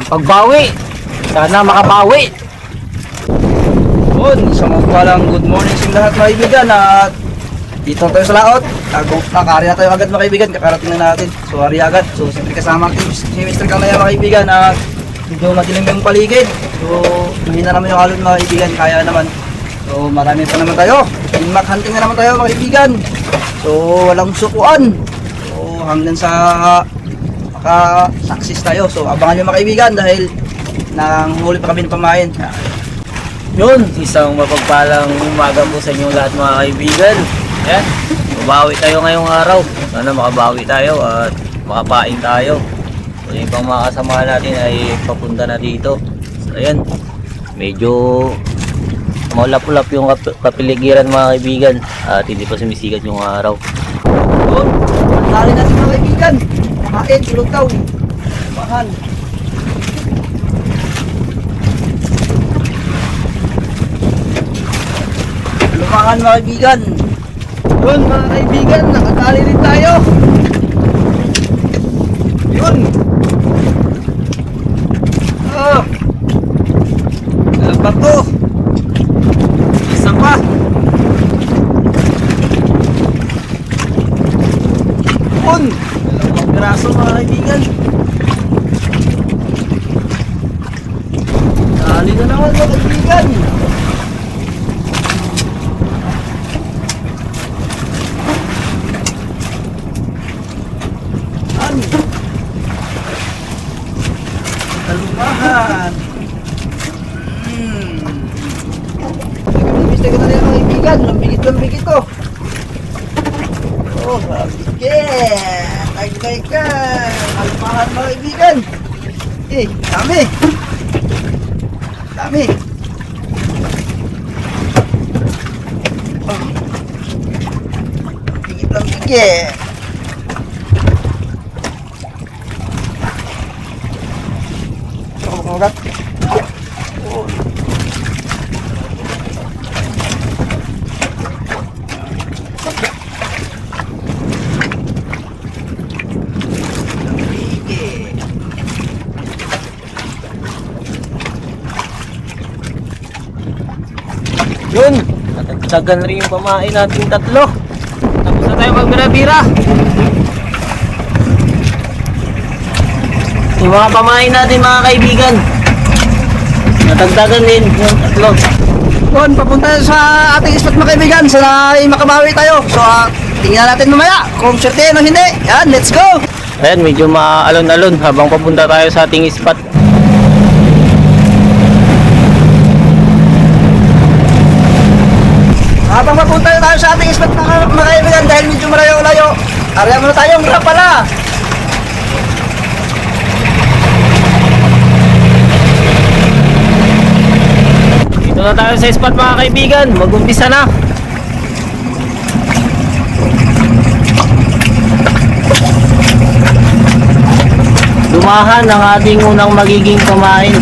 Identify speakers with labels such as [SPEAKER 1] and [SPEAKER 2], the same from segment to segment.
[SPEAKER 1] pagbawi. Sana makabawi.
[SPEAKER 2] Yun, isang palang good morning sa lahat mga kaibigan. At dito tayo sa laot. Nakari na tayo agad mga kaibigan. Kakarating na natin. So hari agad. So siyempre kasama si Mr. Kalaya mga kaibigan. At medyo madilim yung paligid. So mahina naman yung alon mga kaibigan. Kaya naman. So marami pa naman tayo. Inmac hunting na naman tayo mga kaibigan. So walang sukuan. So hanggang sa maka-success tayo. So abangan nyo mga kaibigan dahil nanghuli pa kami ng pamain.
[SPEAKER 1] Yun, isang mapagpalang umaga po sa inyong lahat mga kaibigan. Yan, mabawi tayo ngayong araw. Sana makabawi tayo at makapain tayo. So yung pang mga kasama natin ay papunta na dito. So ayan, medyo maulap-ulap yung kapiligiran mga kaibigan. At hindi pa sumisikat yung araw.
[SPEAKER 2] Yun, tali natin mga kaibigan. Makain, tulog daw. Bahan. Lumangan mga kaibigan. Yun mga kaibigan, nakatali rin tayo. Yun. Oh. Bato. Isa pa. Yun. Dalawang piraso mga kaibigan. Tali na naman mga kaibigan. Talumahan. Mistake na rin mga kaibigan. Lambigit ko. Oh, lambigit. Tagbay ka. Talumahan mga kaibigan. Dami. Dami. Oh. Lambigit. Ugat. Oh.
[SPEAKER 1] Yun, natagtagan rin yung pamain natin tatlo. Tapos na tayo magbira-bira. Yung mga pamain natin mga kaibigan, natagtagan din yung tatlo.
[SPEAKER 2] Yun, papunta sa ating spot mga kaibigan. Sana ay makabawi tayo. So, tingnan natin mamaya kung serte o hindi. Yan, let's go!
[SPEAKER 1] Ayan, medyo maalon-alon habang papunta tayo sa ating spot.
[SPEAKER 2] Habang papunta tayo sa ating spot mga kaibigan dahil medyo malayo-layo. Arya muna tayong grab pala.
[SPEAKER 1] Dito na tayo sa spot mga kaibigan, mag-umpisa na. Dumahan ang ating unang magiging pamain.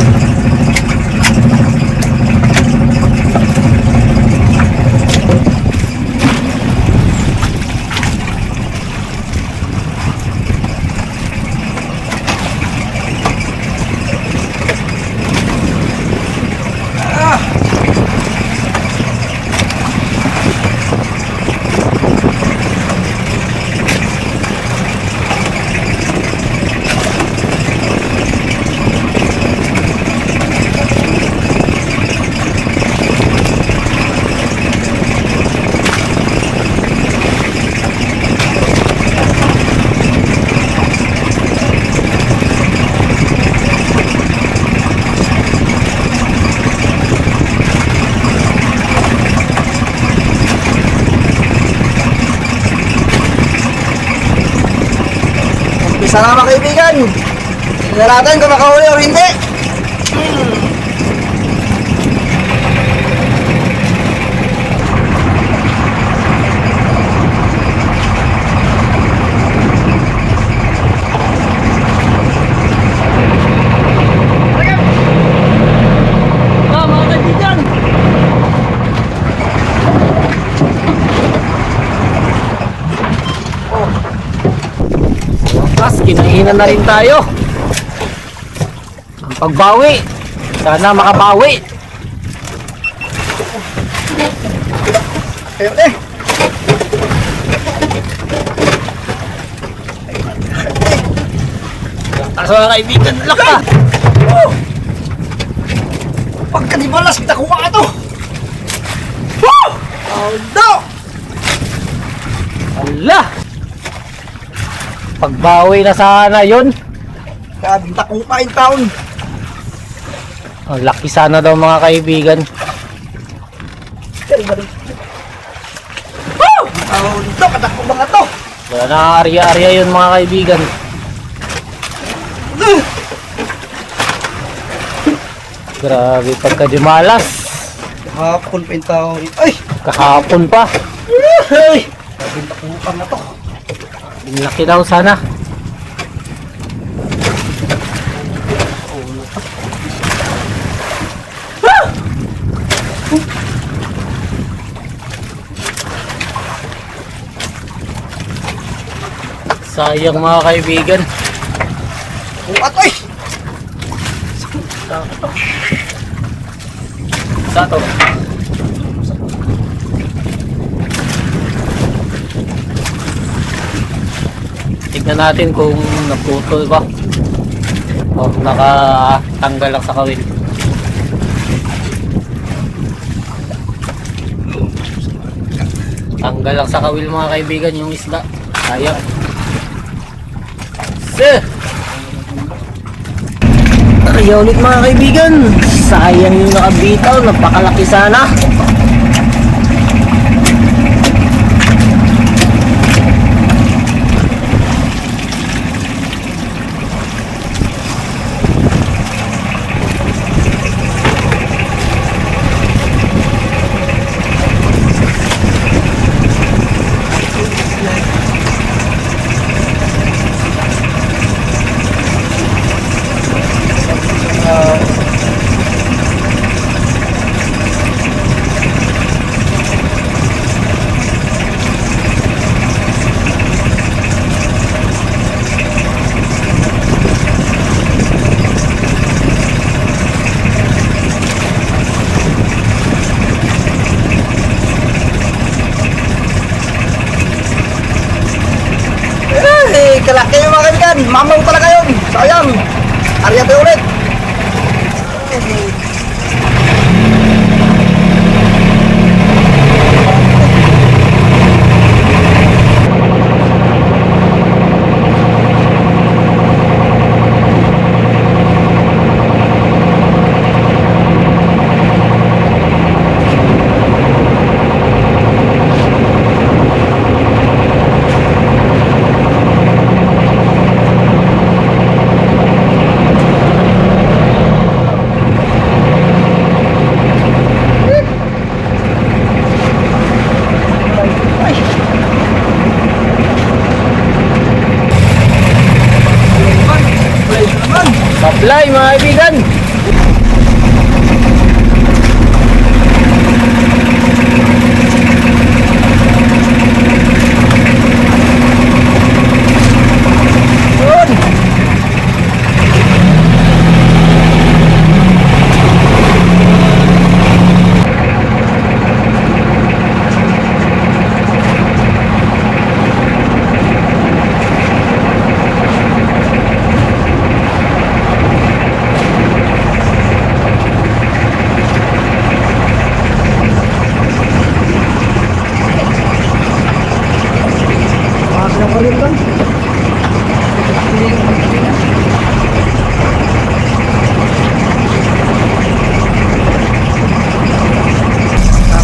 [SPEAKER 2] Isa na mga kaibigan. Tingnan natin kung makahuli o hindi.
[SPEAKER 1] Kinahinan na rin tayo. Ang pagbawi. Sana makabawi.
[SPEAKER 2] Ayun eh.
[SPEAKER 1] Taas mga kaibigan, alak ka.
[SPEAKER 2] Oh! Pagka di balas, kita kuha ka to. Oh! Oh no!
[SPEAKER 1] Ala! Pagbawi na sana yun.
[SPEAKER 2] Kabinta kong kain taon.
[SPEAKER 1] Ang laki sana daw mga kaibigan.
[SPEAKER 2] Oh! Oh no! Katakbo mga to.
[SPEAKER 1] Wala na arya-arya yun mga kaibigan. Grabe pagkadimalas.
[SPEAKER 2] Hapon pa yung taon. Ay!
[SPEAKER 1] Kahapon pa.
[SPEAKER 2] Ay! Kabinta kong na to.
[SPEAKER 1] Ang laki daw sana. Sayang mga kaibigan.
[SPEAKER 2] Kuha to eh.
[SPEAKER 1] Sa to. Tignan natin kung naputol ba o nakatanggal lang sa kawil. Tanggal lang sa kawil mga kaibigan yung isda. Sayang. Kaya ulit mga kaibigan, sayang yung nakabitaw, napakalaki sana.
[SPEAKER 2] Kalaki yung mga kaibigan. Mamaw talaga yun. Sayang. Arya tayo ulit.
[SPEAKER 1] Supply mga kaibigan.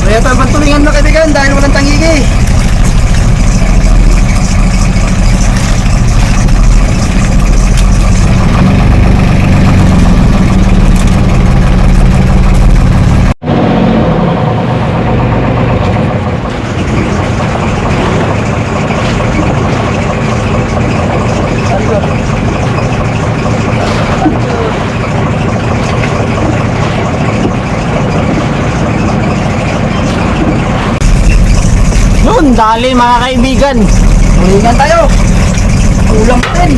[SPEAKER 1] Kaya tayo pagtulingan na kaibigan dahil walang tangigi. Yun, dali mga kaibigan.
[SPEAKER 2] Tulingan tayo. Ulang din.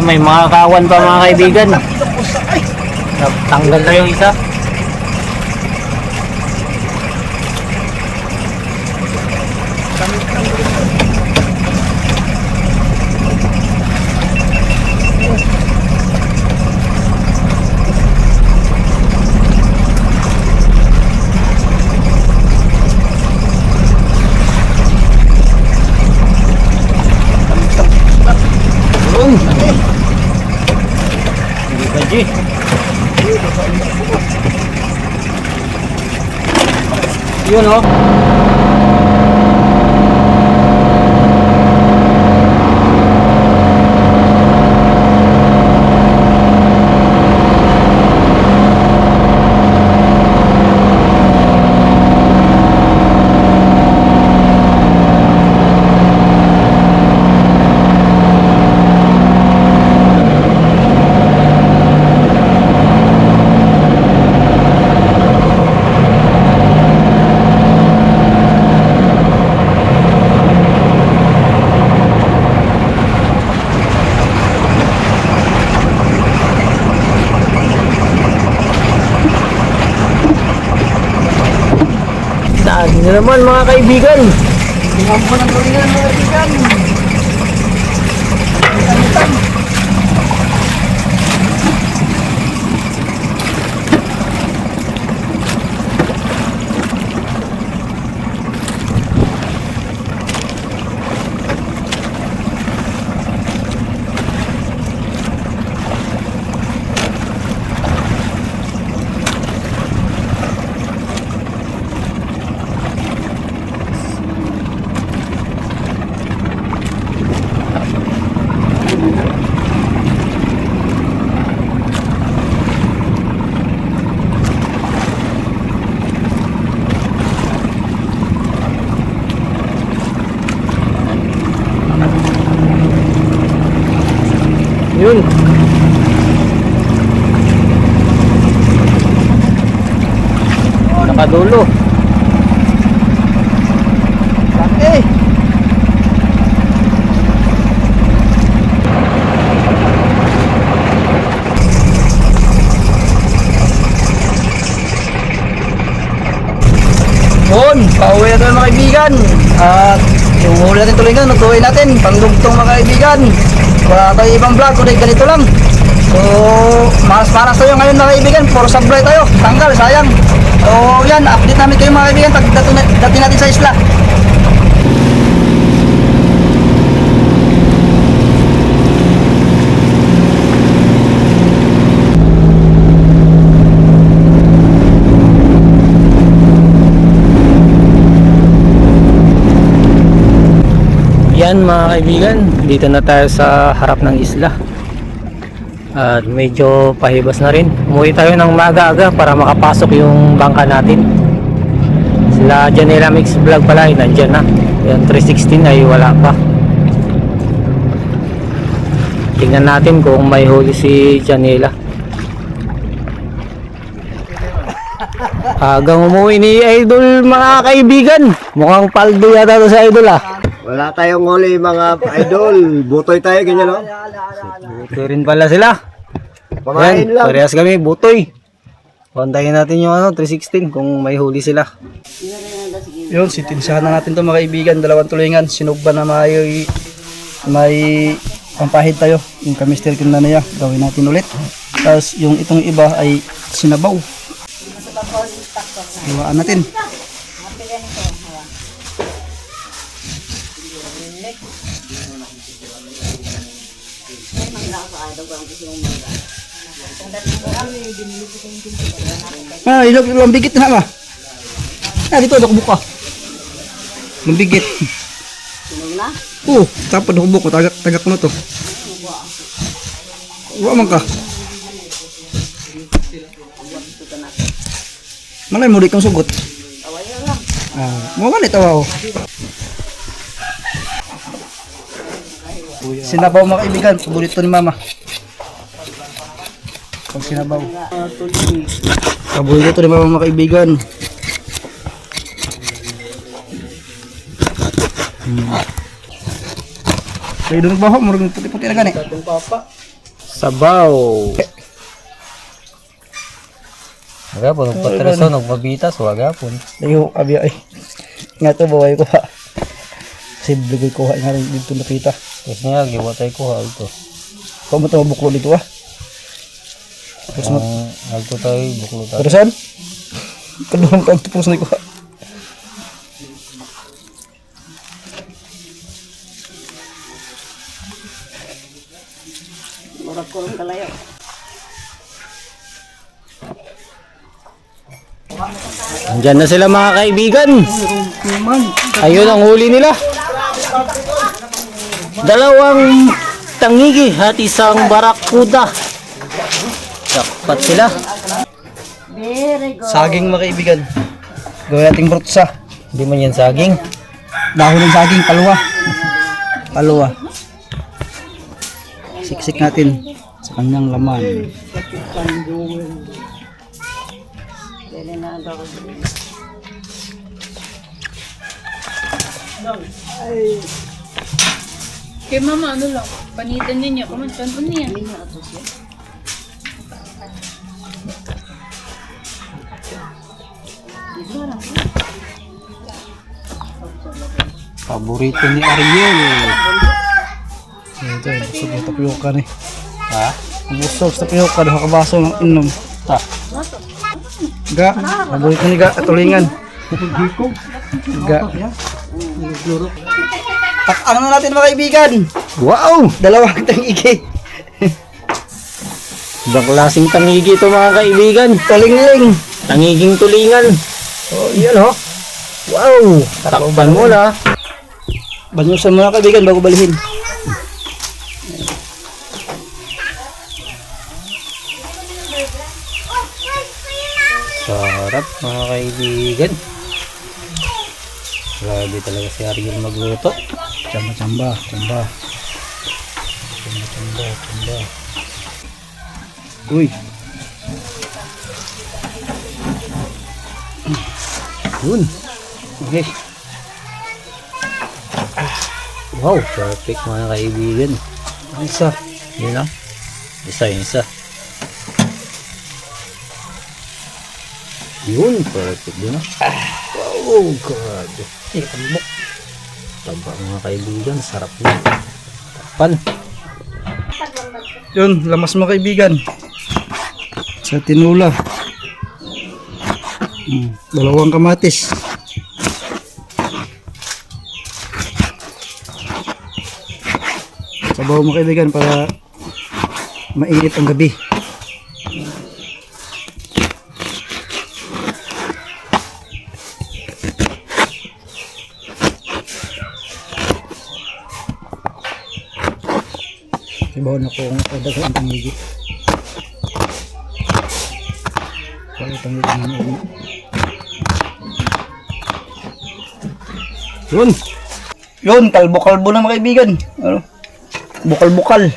[SPEAKER 1] May mga kawan pa mga kaibigan. Tanggal na yung isa. Hindi pa, G. Yun, oh. Daan na naman mga kaibigan.
[SPEAKER 2] Tingnan po ng tulingan mga kaibigan.
[SPEAKER 1] Yun. Nakadulo.
[SPEAKER 2] Laki. Yun, pauwi na tayo mga kaibigan. At yung huli natin tulingan, natuloy natin. Pangdugtong mga kaibigan. Wala tayo ibang vlog, kundi ganito lang. So, maras tayo ngayon mga kaibigan. Puro sablay tayo. Tanggal, sayang. So, yan, update namin kayo mga kaibigan. Dati natin sa isla.
[SPEAKER 1] Yan mga kaibigan, dito na tayo sa harap ng isla. At medyo pahibas na rin. Umuwi tayo ng maaga-aga para makapasok yung bangka natin. Sila Janela Mix Vlog pala ay nandyan na. Yung 316 ay wala pa. Tingnan natin kung may huli si Janela. Agang umuwi ni Idol mga kaibigan. Mukhang paldo yata to sa Idol ah.
[SPEAKER 3] Wala tayong huli mga idol. Butoy tayo, ganyan no?
[SPEAKER 1] Butoy rin pala sila.
[SPEAKER 3] Pamain
[SPEAKER 1] Yan,
[SPEAKER 3] lang.
[SPEAKER 1] parehas kami, butoy. Pantayin natin yung 316 kung may huli sila.
[SPEAKER 2] Yun, sitinsahan na natin to mga kaibigan. Dalawang tulingan, sinugba na may pampahid tayo. Yung kamister ko na niya, gawin natin ulit. Tapos yung itong iba ay sinabaw. Iwaan natin. Ah, ilog lambigit na ma. Ah, dito ako buka. Lambigit. Tapos ako buka tagak ko na to. Wa man ka. Malay mo di kang sugot. Mo man itaw ako. Sinabaw mga kaibigan, paborito ni mama. Pag sinabaw. Paborito ni mama mga kaibigan. Pwede nagbaho, murag puti-puti na gani.
[SPEAKER 1] Sabaw. Wagapon, nagpatraso, nagpabitas, wagapon.
[SPEAKER 2] Layo, abi ay. Nga to, baway ko ha. Kasi blugay ko ha, nga rin dito nakita.
[SPEAKER 1] Tapos nga, giwatay ko ha, ito.
[SPEAKER 2] Kau mo ito mabuklo dito ha.
[SPEAKER 1] Agto tayo, buklo tayo.
[SPEAKER 2] Pero saan? Kaluhang ka ang tupos na ko ha.
[SPEAKER 1] Andyan na sila mga kaibigan. Ayun ang huli nila. Dalawang tangigi at isang barakuda. Jackpot sila.
[SPEAKER 2] Saging mga kaibigan. Gawin nating brutsa.
[SPEAKER 1] Hindi man yan saging.
[SPEAKER 2] Dahon ng saging, kalwa. Kalwa. Siksik natin sa kanyang laman.
[SPEAKER 4] Kay mama, ano lang, panitan ninyo. Kumantan po niya.
[SPEAKER 1] Paborito ni Ariel.
[SPEAKER 2] Ito, busog ng tapioka ni.
[SPEAKER 1] Ha?
[SPEAKER 2] Busog sa tapioka, daw kabaso ng inom.
[SPEAKER 1] Ta.
[SPEAKER 2] Ga, paborito ni Ga, tulingan. Ga. Ano na natin mga kaibigan?
[SPEAKER 1] Wow!
[SPEAKER 2] Dalawang tangigi.
[SPEAKER 1] Ibang klaseng tangigi ito mga kaibigan.
[SPEAKER 2] Tulingling.
[SPEAKER 1] Tangiging tulingan.
[SPEAKER 2] Oh, yan oh.
[SPEAKER 1] Wow! Takpan mo na.
[SPEAKER 2] Banyusan mo na kaibigan bago balihin.
[SPEAKER 1] Sarap mga kaibigan. Grabe talaga si Ariel magluto.
[SPEAKER 2] Chamba. Uy.
[SPEAKER 1] Yun.
[SPEAKER 2] Okay.
[SPEAKER 1] Wow, perfect mga kaibigan.
[SPEAKER 2] Ang isa.
[SPEAKER 1] Yun lang. Isa. Yun, perfect yun ah. Wow, God. Tambok. Taba mga kaibigan, sarap yun. Takpan.
[SPEAKER 2] Yun, lamas mga kaibigan. Sa tinula. Dalawang kamatis. Sabaw mga kaibigan para mainit ang gabi. Sabaw na kung padagang ang tangigi. Para tangigi na ulit. Yun, kalbo-kalbo na mga kaibigan. Ano? Bukal-bukal.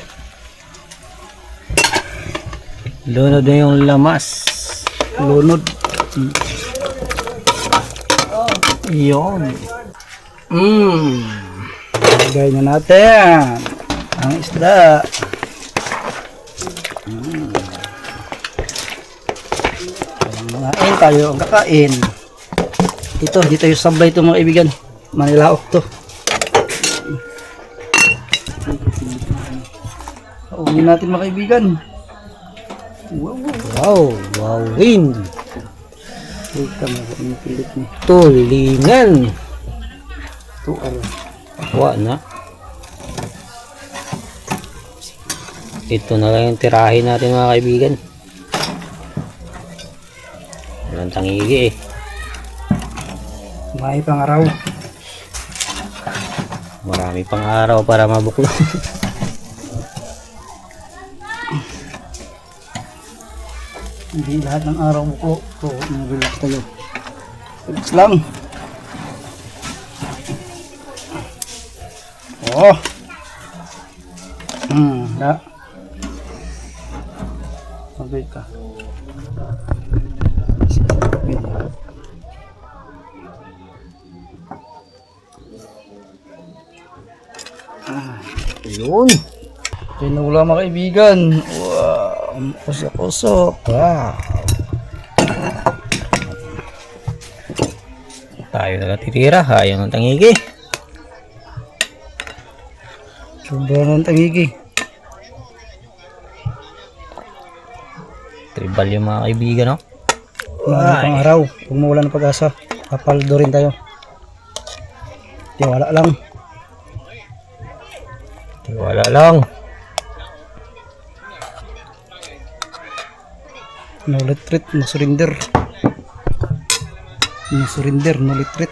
[SPEAKER 1] Lunod na yung lamas.
[SPEAKER 2] Lunod.
[SPEAKER 1] Yun.
[SPEAKER 2] Lagay na natin ang isda. Kakain tayo ang kakain. Dito yung sablay ito mga kaibigan. Manilaok to. Paunin natin mga kaibigan.
[SPEAKER 1] Wowin.
[SPEAKER 2] Ika mo ang pilit ni.
[SPEAKER 1] Tulingan.
[SPEAKER 2] Tuar.
[SPEAKER 1] Wa na. Ito na lang yung tirahin natin mga kaibigan. Walang tangigi eh.
[SPEAKER 2] May pangaraw.
[SPEAKER 1] Marami pang araw para mabuklo.
[SPEAKER 2] Hindi lahat ng araw mo ko. Relax tayo. Relax lang. Oh. Da. Sabay ka.
[SPEAKER 1] Yun.
[SPEAKER 2] Tinula mga kaibigan. Wow, kusok-kusok. Wow.
[SPEAKER 1] Tayo nakatitira, hayang ng tangigi.
[SPEAKER 2] Sobrang ng tangigi.
[SPEAKER 1] Tribal yung mga kaibigan, no?
[SPEAKER 2] Mga pang araw, kung mawala ng pag-asa, kapaldo rin tayo. Tiwala lang.
[SPEAKER 1] Wala lang.
[SPEAKER 2] No retreat, no surrender. No surrender, no retreat.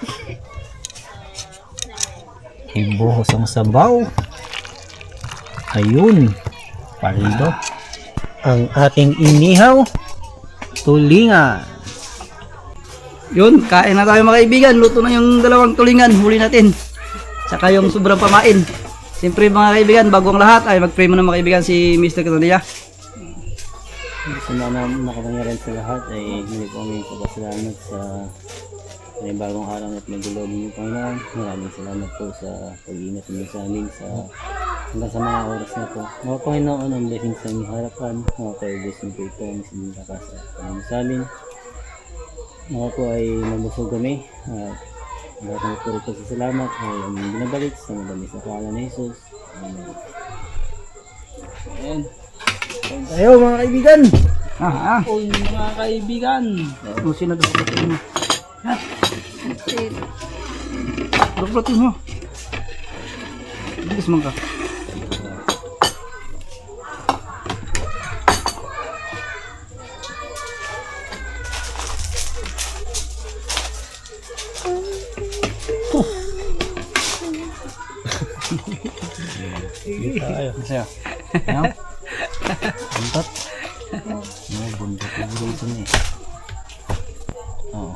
[SPEAKER 1] Ibuhos ang sabaw. Ayun. Palido. Ang ating inihaw. Tulingan.
[SPEAKER 2] Yun, kain na tayo mga kaibigan. Luto na yung dalawang tulingan. Huli natin. Saka yung sobrang pamain. Siyempre mga kaibigan, bago ang lahat ay mag-pray muna mga kaibigan si Mr. Catalia.
[SPEAKER 1] Sa nakapangyarihan sa lahat ay hindi po kami papasalamat sa may bagong araw at nagulog niyo Panginoon. Maraming salamat po sa pag-iingat niyo sa amin hanggang sa mga oras na po. Mga Panginoon, ang blessing sa aming harapan. Mga blessing po ito ang sinilakasa sa amin. Mga po ay mabusog kami at lahat ng puro po sa salamat ay aming binabalik sa madami sa pangalan ni Jesus. Amen. Ayan.
[SPEAKER 2] Tayo mga kaibigan. Uy mga kaibigan. Kung sino daw kapatid mo? Ha? Daw kapatid mo. Bilis man ka. Masaya. Ano? Buntot. No, buntot yung burrito niya eh. Oo.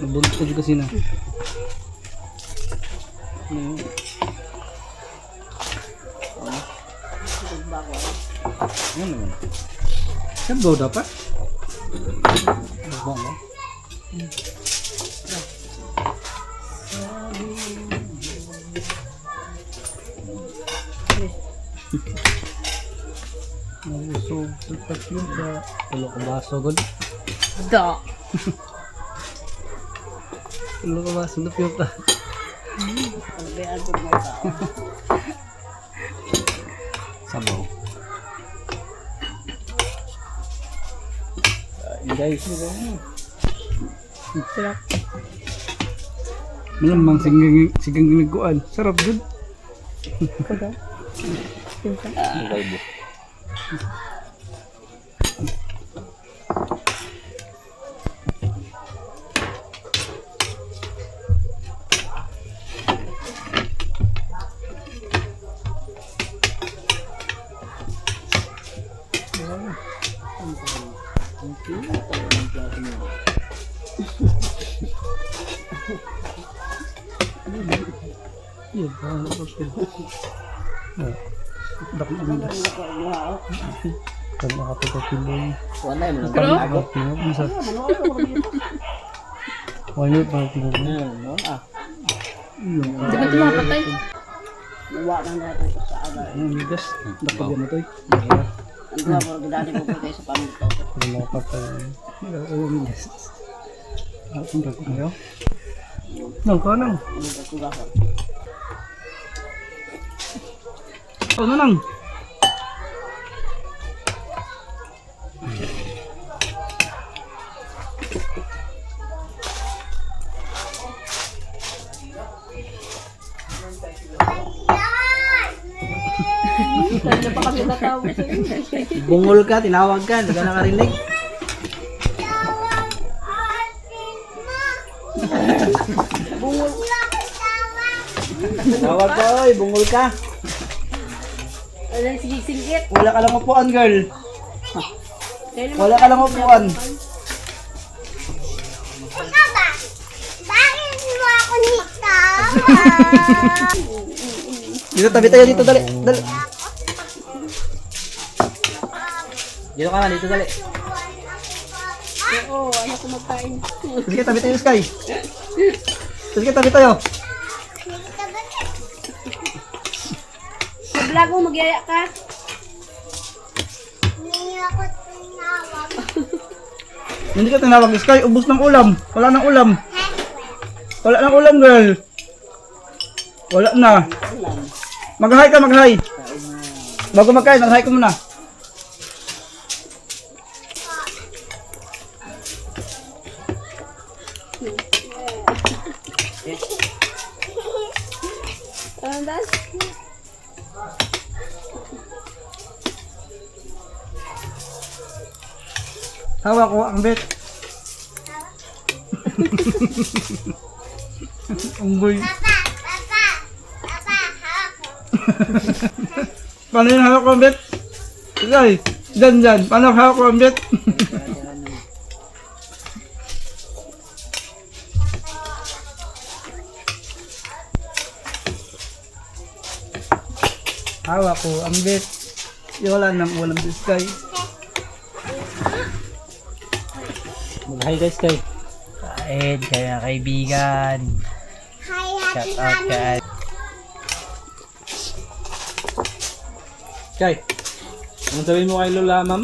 [SPEAKER 2] Buntot kasi na. Ano naman? Saan daw dapat? Bang ba? So, dapat yun sa tulo ka baso gud.
[SPEAKER 4] Da.
[SPEAKER 2] Tulo ka baso na piyo ta. Sabaw. Guys, sarap. Malamang sigang ginagawa. Sarap gud.
[SPEAKER 1] Galbo.
[SPEAKER 2] Iya, ano ba ito? Dak na midas. Kan nakapagkakiloy.
[SPEAKER 1] Wala mo na.
[SPEAKER 2] Pag tingog mo sa... Wala pa tingog mo.
[SPEAKER 4] Di ba ito mapatay?
[SPEAKER 2] Ano midas? Dapat yan ito eh. Wala pa pa. Wala midas. Ano kung ko kayo? Nang ka nang. Ano nang? Bungol ka, tinawag ka, hindi ka nakarinig. Tawag ka, oy, bungol ka. Wala ka lang upuan, girl. Wala ka lang upuan.
[SPEAKER 5] Bakit mo ako nito?
[SPEAKER 2] Dito, tabi tayo dito, dali. Dali. Dito ka na, dito, dali.
[SPEAKER 4] Oo, ayaw ko magkain.
[SPEAKER 2] Sige, tabi tayo, Sky. Sige, tabi tayo.
[SPEAKER 6] Kala ko magyaya ka.
[SPEAKER 5] Hindi ako tinawag.
[SPEAKER 2] Hindi ka tinawag, Sky. Ubus ng ulam. Wala ng ulam. Wala ng ulam, girl. Wala na. Mag-hi ka, mag-hi. Bago magkain, mag-hi ka muna.
[SPEAKER 6] Andas?
[SPEAKER 2] Hawak ko ang bet. Unggoy.
[SPEAKER 5] Papa, hawak ko.
[SPEAKER 2] Paano yung hawak ko ang bet? Sky, dyan. Paano hawak ko ang bet? Hawak ko ang bet. Wala nang ulam si Sky.
[SPEAKER 1] Mag-hi guys kay. Kain, kaya kaibigan.
[SPEAKER 5] Hi,
[SPEAKER 1] Shout
[SPEAKER 5] happy
[SPEAKER 1] out
[SPEAKER 5] mommy.
[SPEAKER 1] kay
[SPEAKER 2] Sky, anong sabihin mo kay Lola, ma'am?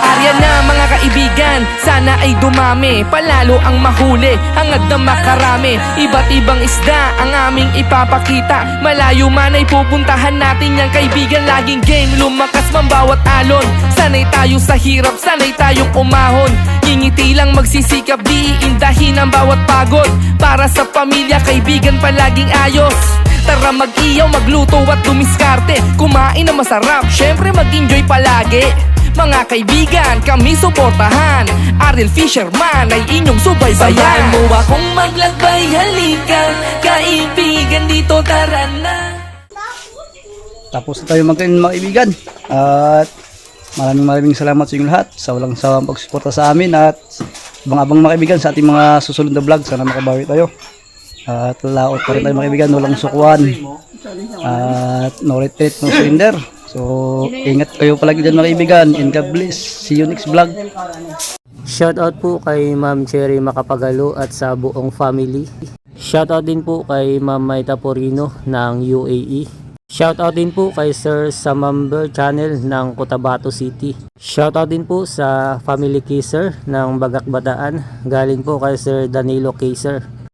[SPEAKER 7] Arya na mga kaibigan, sana ay dumami, palalo ang mahuli, hangad na makarami. Iba't ibang isda ang aming ipapakita, malayo man ay pupuntahan natin yang kaibigan. Laging game, lumakas man bawat alon, sanay tayo sa hirap, sanay tayong umahon. Ngingiti lang magsisikap, di iindahin ang bawat pagod, para sa pamilya kaibigan palaging ayos. Tara mag-iyaw, magluto at dumiskarte, kumain na masarap, syempre mag-enjoy palagi. Mga kaibigan, kami suportahan, Ariel Fisherman ay inyong subaybayan. Sabayan mo akong maglakbay, halika, kaibigan dito, tara na.
[SPEAKER 2] Tapos na tayo magkain mga kaibigan. At maraming salamat sa inyong lahat sa walang sawang pagsuporta sa amin. At abang-abang mga kaibigan sa ating mga susunod na vlog. Sana makabawi tayo. At laot pa rin tayo mga kaibigan. Walang sukuan. At no retreat, no surrender. So ingat kayo palagi dyan mga kaibigan. And God bless. See you next vlog.
[SPEAKER 1] Shoutout po kay Ma'am Cherry Makapagalo at sa buong family. Shoutout din po kay Ma'am Maita Porino ng UAE. Shoutout din po kay Sir sa member channel ng Cotabato City. Shoutout din po sa Family Kisser ng Bagakbataan. Galing po kay Sir Danilo Kisser.